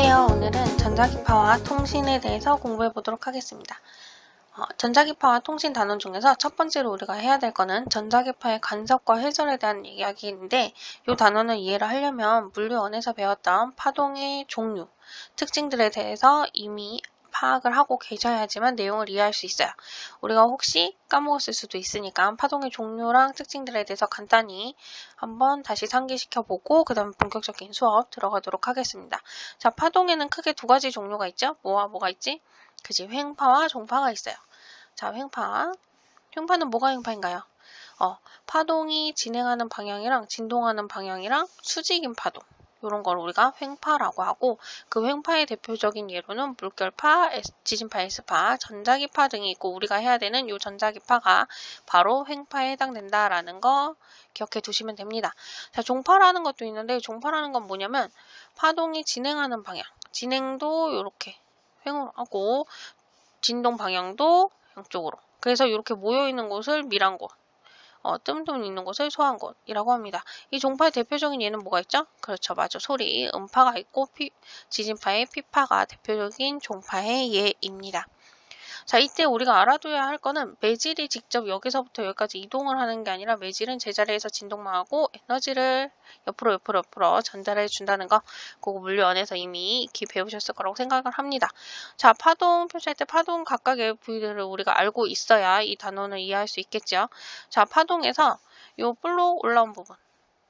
안녕하세요. 오늘은 전자기파와 통신에 대해서 공부해 보도록 하겠습니다. 전자기파와 통신 단원 중에서 첫 번째로 우리가 해야 될 거는 전자기파의 간섭과 회전에 대한 이야기인데, 이 단원을 이해를 하려면 물리원에서 배웠던 파동의 종류, 특징들에 대해서 이미 파악을 하고 계셔야지만 내용을 이해할 수 있어요. 우리가 혹시 까먹었을 수도 있으니까 파동의 종류랑 특징들에 대해서 간단히 한번 다시 상기시켜보고 그 다음에 본격적인 수업 들어가도록 하겠습니다. 자, 파동에는 크게 두 가지 종류가 있죠. 뭐가 있지? 그지, 횡파와 종파가 있어요. 자, 횡파는 뭐가 횡파인가요? 파동이 진행하는 방향이랑 진동하는 방향이랑 수직인 파동, 이런 걸 우리가 횡파라고 하고, 그 횡파의 대표적인 예로는 물결파, 지진파, S파, 전자기파 등이 있고, 우리가 해야 되는 이 전자기파가 바로 횡파에 해당된다라는 거 기억해 두시면 됩니다. 자, 종파라는 것도 있는데, 종파라는 건 뭐냐면 파동이 진행하는 방향, 진행도 이렇게 횡으로 하고 진동 방향도 양쪽으로, 그래서 이렇게 모여있는 곳을 밀한 곳, 뜸뜸 있는 곳을 소한 곳이라고 합니다. 이 종파의 대표적인 예는 뭐가 있죠? 그렇죠, 맞아, 소리, 음파가 있고 지진파의 피파가 대표적인 종파의 예입니다. 자, 이때 우리가 알아둬야 할 거는 매질이 직접 여기서부터 여기까지 이동을 하는 게 아니라 매질은 제자리에서 진동만 하고 에너지를 옆으로 전달해 준다는 거, 그거 물리원에서 이미 익히 배우셨을 거라고 생각을 합니다. 자, 파동 표시할 때 파동 각각의 부위들을 우리가 알고 있어야 이 단원을 이해할 수 있겠죠. 자, 파동에서 요 볼록 올라온 부분,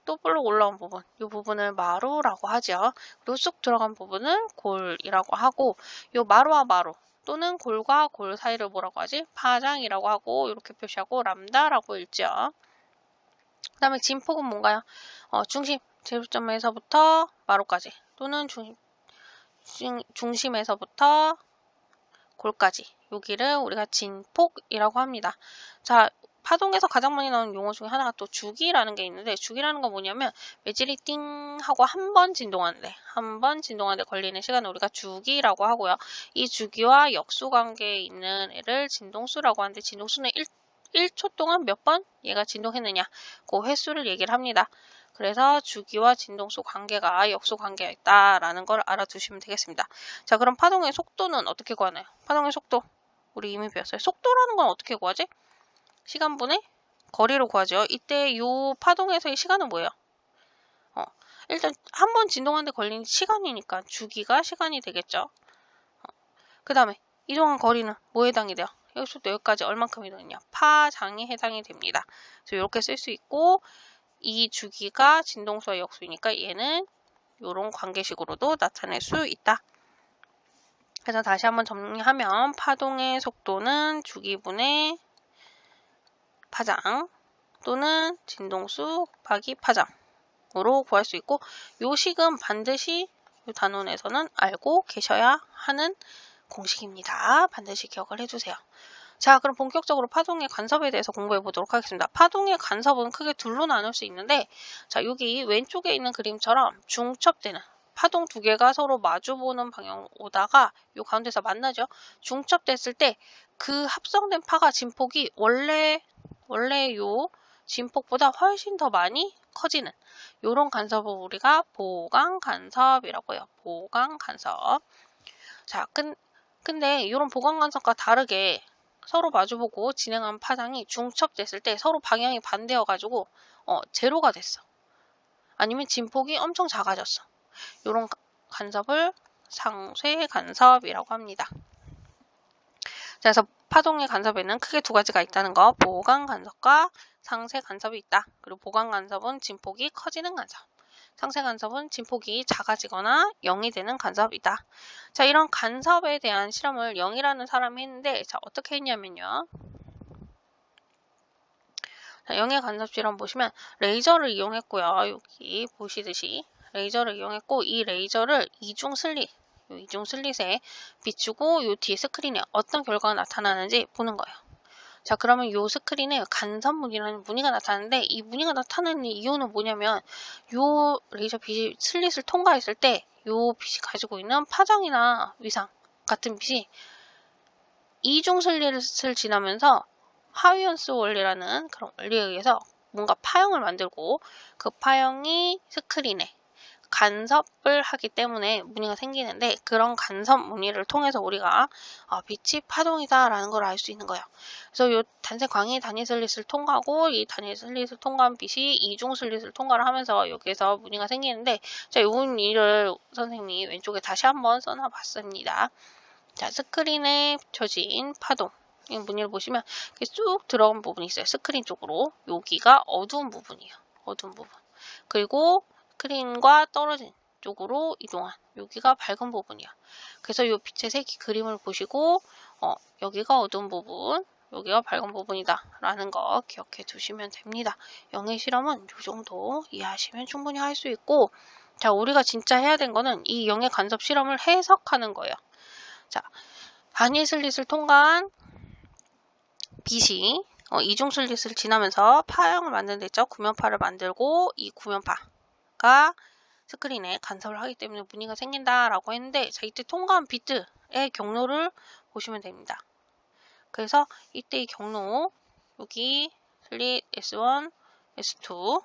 또 볼록 올라온 부분, 이 부분을 마루라고 하죠. 그리고 쑥 들어간 부분을 골이라고 하고, 요 마루와 마루 또는 골과 골 사이를 뭐라고 하지? 파장이라고 하고, 이렇게 표시하고 람다라고 읽죠. 그 다음에 진폭은 뭔가요? 중심, 제로점에서부터 마루까지, 또는 중심에서부터 골까지, 여기를 우리가 진폭이라고 합니다. 자, 파동에서 가장 많이 나오는 용어 중에 하나가 또 주기라는 게 있는데, 주기라는 건 뭐냐면 매질이 띵 하고 한 번 진동하는데 걸리는 시간을 우리가 주기라고 하고요. 이 주기와 역수 관계에 있는 애를 진동수라고 하는데, 진동수는 1초 동안 몇 번 얘가 진동했느냐, 그 횟수를 얘기를 합니다. 그래서 주기와 진동수 관계가 역수 관계가 있다라는 걸 알아두시면 되겠습니다. 자, 그럼 파동의 속도는 어떻게 구하나요? 파동의 속도 우리 이미 배웠어요. 속도라는 건 어떻게 구하지? 시간분의 거리로 구하죠. 이때 이 파동에서의 시간은 뭐예요? 일단 한 번 진동하는데 걸린 시간이니까 주기가 시간이 되겠죠. 그 다음에 이동한 거리는 뭐에 해당이 돼요? 여기서부터 여기까지 얼만큼 이동했냐? 파장에 해당이 됩니다. 그래서 이렇게 쓸 수 있고, 이 주기가 진동수와 역수이니까 얘는 이런 관계식으로도 나타낼 수 있다. 그래서 다시 한번 정리하면 파동의 속도는 주기분의 파장 또는 진동수 곱하기 파장으로 구할 수 있고, 요 식은 반드시 이 단원에서는 알고 계셔야 하는 공식입니다. 반드시 기억을 해주세요. 자, 그럼 본격적으로 파동의 간섭에 대해서 공부해 보도록 하겠습니다. 파동의 간섭은 크게 둘로 나눌 수 있는데, 자, 여기 왼쪽에 있는 그림처럼 중첩되는 파동 두 개가 서로 마주보는 방향으로 오다가 요 가운데서 만나죠. 중첩됐을 때 그 합성된 파가 진폭이 원래 요 진폭보다 훨씬 더 많이 커지는 요런 간섭을 우리가 보강 간섭이라고 해요. 보강 간섭. 자, 근데 이런 보강 간섭과 다르게 서로 마주보고 진행한 파장이 중첩됐을 때 서로 방향이 반대여가지고 제로가 됐어. 아니면 진폭이 엄청 작아졌어. 이런 간섭을 상쇄 간섭이라고 합니다. 그래서 파동의 간섭에는 크게 두 가지가 있다는 거, 보강 간섭과 상쇄 간섭이 있다. 그리고 보강 간섭은 진폭이 커지는 간섭, 상쇄 간섭은 진폭이 작아지거나 0이 되는 간섭이다. 자, 이런 간섭에 대한 실험을 영이라는 사람이 했는데, 자, 어떻게 했냐면요. 자, 영의 간섭 실험 보시면 레이저를 이용했고요. 여기 보시듯이 레이저를 이용했고, 이 레이저를 이중 슬릿에 비추고 요 뒤에 스크린에 어떤 결과가 나타나는지 보는 거예요. 자, 그러면 요 스크린에 간섭무늬라는 무늬가 나타나는데, 이 무늬가 나타나는 이유는 뭐냐면 요 레이저 빛이 슬릿을 통과했을 때 요 빛이 가지고 있는 파장이나 위상 같은 빛이 이중 슬릿을 지나면서 하위연스 원리라는 그런 원리에 의해서 뭔가 파형을 만들고, 그 파형이 스크린에 간섭을 하기 때문에 무늬가 생기는데 그런 간섭 무늬를 통해서 우리가 빛이 파동이다 라는 걸 알 수 있는 거예요. 그래서 이 단색광이 다니슬릿을 통과하고 이 다니슬릿을 통과한 빛이 이중슬릿을 통과를 하면서 여기에서 무늬가 생기는데 자, 이 무늬를 선생님이 왼쪽에 다시 한번 써놔 봤습니다. 자, 스크린에 비춰진 파동. 이 무늬를 보시면 이렇게 쭉 들어간 부분이 있어요. 스크린 쪽으로. 여기가 어두운 부분이에요. 어두운 부분. 그리고 스크린과 떨어진 쪽으로 이동한 여기가 밝은 부분이야. 그래서 이 빛의 색 그림을 보시고 여기가 어두운 부분, 여기가 밝은 부분이다 라는 거 기억해 두시면 됩니다. 영의 실험은 이 정도 이해하시면 충분히 할 수 있고 자, 우리가 진짜 해야 된 거는 이 영의 간섭 실험을 해석하는 거예요. 자, 다니슬릿을 통과한 빛이 이중슬릿을 지나면서 파형을 만드는 데 있죠. 구면파를 만들고 이 구면파가 스크린에 간섭을 하기 때문에 무늬가 생긴다라고 했는데 자, 이때 통과한 빛의 경로를 보시면 됩니다. 그래서 이때 이 경로 여기 슬릿 S1, S2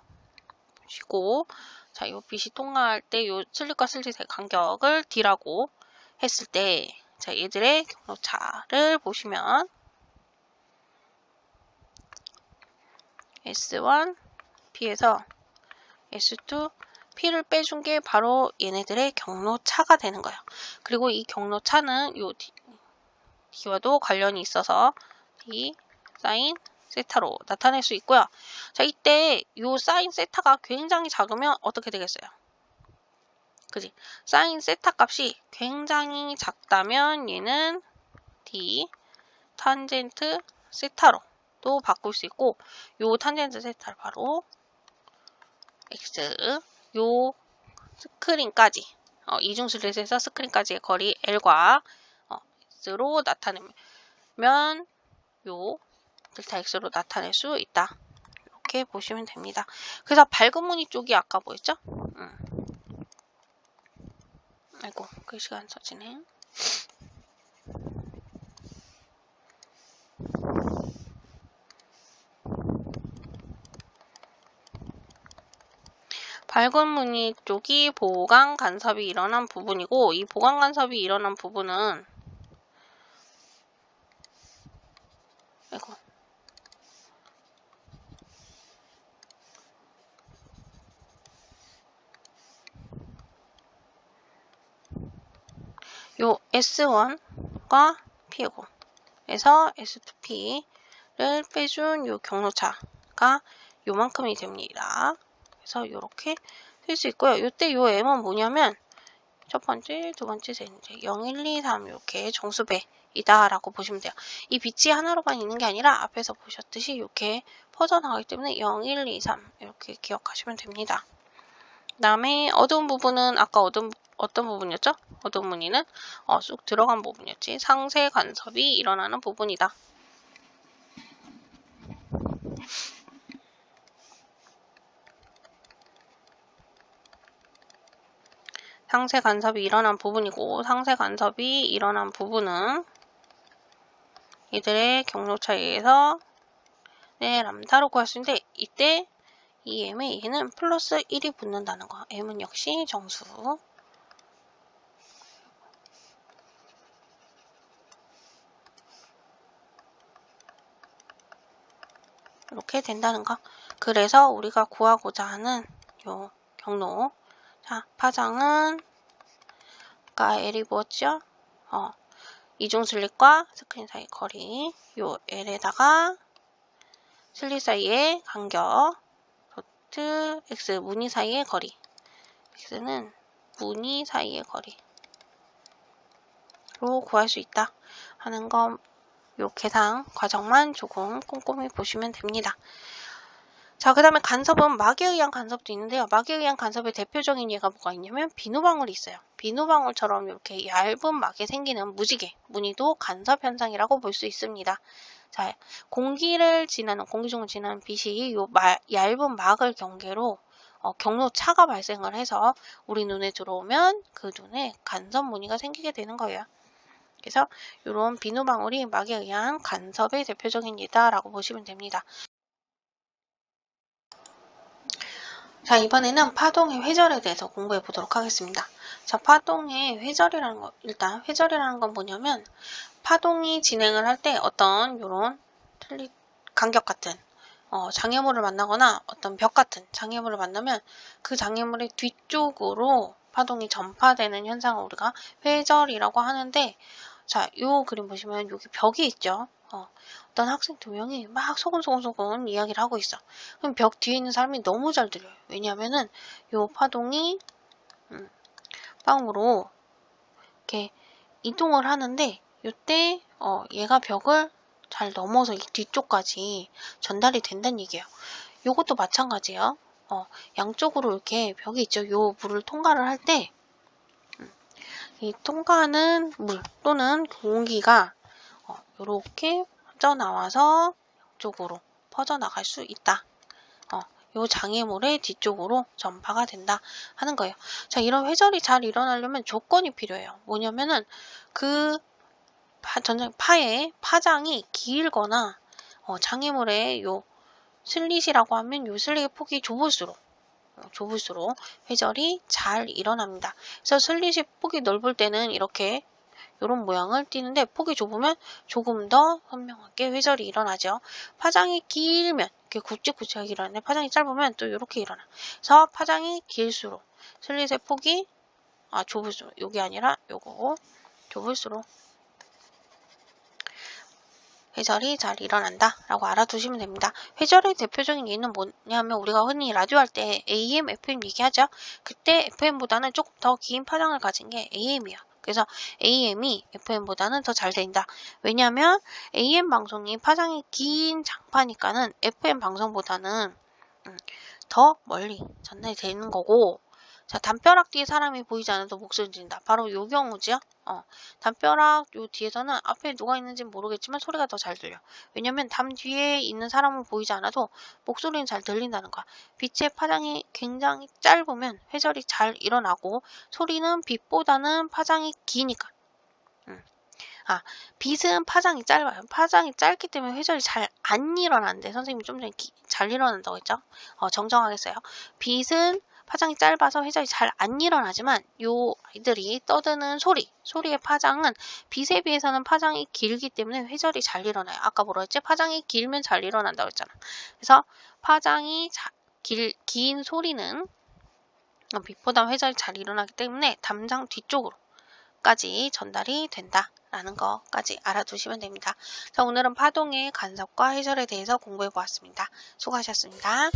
보시고 자, 이 빛이 통과할 때 이 슬릿과 슬릿의 간격을 D라고 했을 때 자, 얘들의 경로차를 보시면 S1, P에서 S2, P를 빼준 게 바로 얘네들의 경로차가 되는 거예요. 그리고 이 경로차는 요 D와도 관련이 있어서 D, 사인, 세타로 나타낼 수 있고요. 자, 이때 요 사인 세타가 굉장히 작으면 어떻게 되겠어요? 그지? 사인 세타 값이 굉장히 작다면 얘는 D, 탄젠트 세타로 또 바꿀 수 있고 요 탄젠트 세타를 바로 X 요 스크린까지 이중슬릿에서 스크린까지의 거리 L과 X로 나타내면 요 델타 X로 나타낼 수 있다. 이렇게 보시면 됩니다. 그래서 밝은 무늬 쪽이 아까 뭐였죠? 아이고 글씨가 안 써지네. 밝은 무늬 쪽이 보강 간섭이 일어난 부분이고 이 보강 간섭이 일어난 부분은 아이고 요 S1과 P고 에서 S2P를 빼준 요 경로차가 요만큼이 됩니다. 그래서 이렇게 쓸 수 있고요. 이때 요 M은 뭐냐면 첫 번째, 두 번째, 세 번째 0, 1, 2, 3 이렇게 정수배이다 라고 보시면 돼요. 이 빛이 하나로만 있는 게 아니라 앞에서 보셨듯이 이렇게 퍼져나가기 때문에 0, 1, 2, 3 이렇게 기억하시면 됩니다. 그 다음에 어두운 부분은 아까 어떤 부분이었죠? 어두운 무늬는 쑥 들어간 부분이었지. 상세 간섭이 일어나는 부분이다. 상세 간섭이 일어난 부분이고 상세 간섭이 일어난 부분은 이들의 경로차에 의해서 람다로 구할 수 있는데 이때 이 M에 얘는 플러스 1이 붙는다는 거. M은 역시 정수. 이렇게 된다는 거. 그래서 우리가 구하고자 하는 요 경로. 자, 파장은 아까 L이 뭐였죠? 이중 슬릿과 스크린 사이 거리. 요 L에다가 슬릿 사이의 간격. 도트 X 무늬 사이의 거리. X는 무늬 사이의 거리로 구할 수 있다 하는 거. 요 계산 과정만 조금 꼼꼼히 보시면 됩니다. 자, 그 다음에 간섭은 막에 의한 간섭도 있는데요. 막에 의한 간섭의 대표적인 예가 뭐가 있냐면 비누방울이 있어요. 비누방울처럼 이렇게 얇은 막에 생기는 무지개, 무늬도 간섭 현상이라고 볼 수 있습니다. 자, 공기 중을 지나는 빛이 요 얇은 막을 경계로 경로차가 발생을 해서 우리 눈에 들어오면 그 눈에 간섭 무늬가 생기게 되는 거예요. 그래서 이런 비누방울이 막에 의한 간섭의 대표적인 예다라고 보시면 됩니다. 자, 이번에는 파동의 회절에 대해서 공부해 보도록 하겠습니다. 자, 파동의 회절이라는 거, 일단 회절이라는 건 뭐냐면 파동이 진행을 할 때 어떤 요런 간격 같은 장애물을 만나거나 어떤 벽 같은 장애물을 만나면 그 장애물의 뒤쪽으로 파동이 전파되는 현상을 우리가 회절이라고 하는데, 자, 요 그림 보시면 여기 벽이 있죠. 어떤 학생 2명이 막 소곤소곤소곤 이야기를 하고 있어. 그럼 벽 뒤에 있는 사람이 너무 잘 들려요. 왜냐면은 요 파동이 빵으로 이렇게 이동을 하는데, 요때 얘가 벽을 잘 넘어서 이 뒤쪽까지 전달이 된다는 얘기예요. 요것도 마찬가지예요. 양쪽으로 이렇게 벽이 있죠. 요 물을 통과를 할 때 이 통과하는 물 또는 공기가 요렇게 퍼져나와서 양쪽으로 퍼져나갈 수 있다. 요 장애물의 뒤쪽으로 전파가 된다 하는 거예요. 자, 이런 회절이 잘 일어나려면 조건이 필요해요. 뭐냐면은 그 파의 파장이 길거나 장애물의 요 슬릿이라고 하면 요 슬릿의 폭이 좁을수록 회절이 잘 일어납니다. 그래서 슬릿의 폭이 넓을 때는 이렇게 이런 모양을 띠는데, 폭이 좁으면 조금 더 선명하게 회절이 일어나죠. 파장이 길면 이렇게 굵직굵직하게 일어나는데, 파장이 짧으면 또 이렇게 일어나. 그래서 파장이 길수록 슬릿의 폭이 좁을수록, 요게 아니라 요거 좁을수록 회절이 잘 일어난다 라고 알아두시면 됩니다. 회절의 대표적인 예는 뭐냐면 우리가 흔히 라디오 할 때 AM, FM 얘기하죠. 그때 FM보다는 조금 더 긴 파장을 가진 게 AM이야. 그래서 AM이 FM보다는 더 잘 된다. 왜냐하면 AM 방송이 파장이 긴 장파니까는 FM 방송보다는 더 멀리 전달이 되는 거고, 자, 담벼락 뒤에 사람이 보이지 않아도 목소리 들린다. 바로 요 경우죠. 담벼락 요 뒤에서는 앞에 누가 있는지 모르겠지만 소리가 더 잘 들려. 왜냐면 담 뒤에 있는 사람은 보이지 않아도 목소리는 잘 들린다는 거야. 빛의 파장이 굉장히 짧으면 회절이 잘 일어나고, 소리는 빛보다는 파장이 기니까. 빛은 파장이 짧아요. 파장이 짧기 때문에 회절이 잘 안 일어나는데, 선생님이 좀 전에 잘 일어난다고 했죠? 정정하겠어요. 빛은 파장이 짧아서 회절이 잘 안 일어나지만, 요 아이들이 떠드는 소리의 파장은 빛에 비해서는 파장이 길기 때문에 회절이 잘 일어나요. 아까 뭐라 했지? 파장이 길면 잘 일어난다고 했잖아. 그래서 파장이 긴 소리는 빛보다 회절이 잘 일어나기 때문에 담장 뒤쪽으로까지 전달이 된다 라는 것까지 알아두시면 됩니다. 자, 오늘은 파동의 간섭과 회절에 대해서 공부해 보았습니다. 수고하셨습니다.